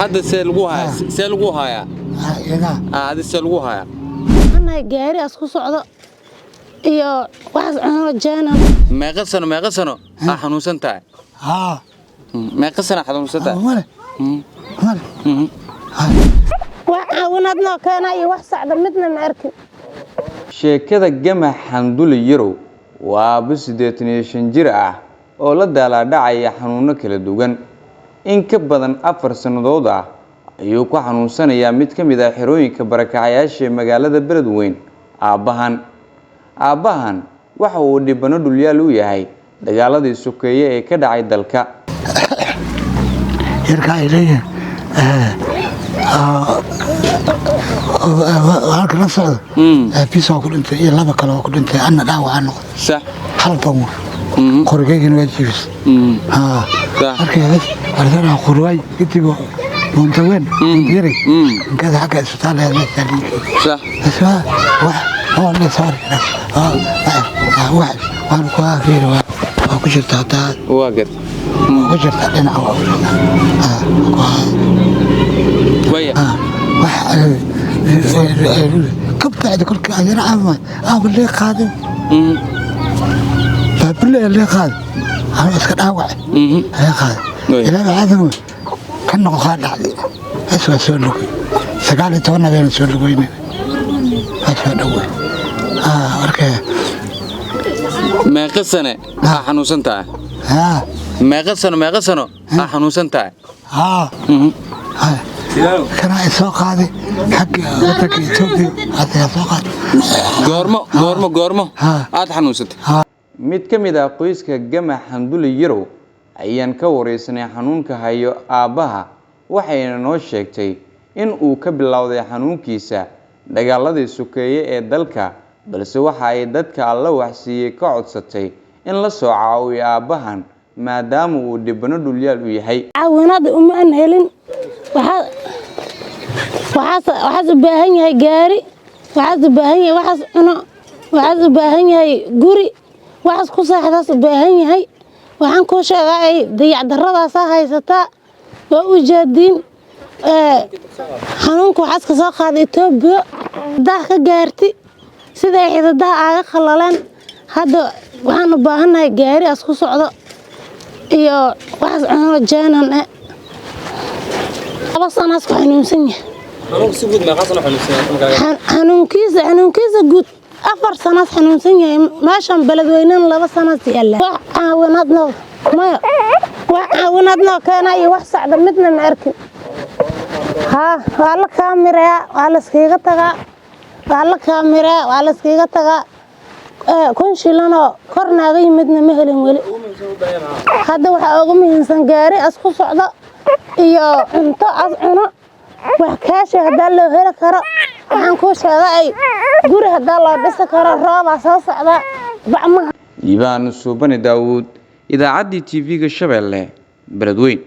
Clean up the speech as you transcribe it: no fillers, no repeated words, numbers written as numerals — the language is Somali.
هذا سلقوها يا هذا سلقوها يا أنا جاري أسكو صعدة يا واحد أنا جانا ما قصنا حنوسن تاع ما قصنا حنوسن تاع وعاونتنا كان أي واحد صعد مثل ما أركب sheekada Gamax Xamdule Yarow waa bisideetaniyo jir ah oo la daala dhacaya xanuuno kala duwan in ka badan 4 sanadood ah ayuu ku xanuunsanayaa mid ka mid ah xirooyinka barakacayaasha magaalada Beledweyne aabahan waxa uu dhibano dhulyaal u yahay dagaaladii sokeeye ee ka dhacay dalka yarka ilaahay halka la socdo biso ku dhintay iyo laba kale oo ku dhintay anna dhaawac aan noqday sax hal bawr qorigayna waa jibis markii arday qorway kitibo montawen yiri kada xagga isbitaalka la saaray sax wax oo la saaray wax waan ku akhriyo waa ku jirta taa waa gad ku jirta dhinaca ويا كبت كل كأجر عام اللي قادم فبالله اللي قادم أنا أسكت أوعى اللي قادم إلى هذا كنا قادم عليه أسوأ سولك سقالي تونا بين سولك وين أسوأ أول أوكي ما قصنا حنوسن تاع ما قصنا حنوسن تاع كان يسوق هذه حق وتك يتوبي هذا يسوق goormo aad xanuunsatay mid ka mid ah qoyska Gamax Xamdule Yarow ayaan ka wareysanay xanuunka hayo aabaha waxayna noo sheegtay in uu ka bilowday xanuunkiisa dagaaladii sokeeye ee dalka balse waxa ay dadka alla waxsiiyay ka codsatay in la soo caawiyo aabahan maadaama uu dhibano dhulyaal u yahay caawinada uma aan helin waxaas u baahan yahay gaari waxaas u baahan yahay waxaas cuno waxaas u baahan yahay guri waxaas ku saaxdaas u baahan yahay waxaan ku sheegay ay dayac daradaas haysataa waa u jeedin xanuunku waxaas ka soo qaaday Itoobiya daa ka gaartay sida xididaha aaga khalalan hadda waxaan u baahanahay gaari asku socdo iyo waxaas cuno jaanan laba sano asku xanuunsan yahay xanuunkiisa guud 4 sano xanuunsan yahay meeshan Beledweyne 2 sano yaala caawinadna kana iyo wax socdo midna ma arkin waa la kaamira waa la iskaga tagaa kun shilano kornaaga yimidna ma helin wali hadda waxa ugu muhiimsan gaari asku socdo iyo cunto as cuno wax kaashi hada loo heli karo waxaan ku sheegay guri hada loo dhisi karo roob soo socda bacma Ibaan Subani Daawud idaacadii TV-ga Shabeelle Beledweyne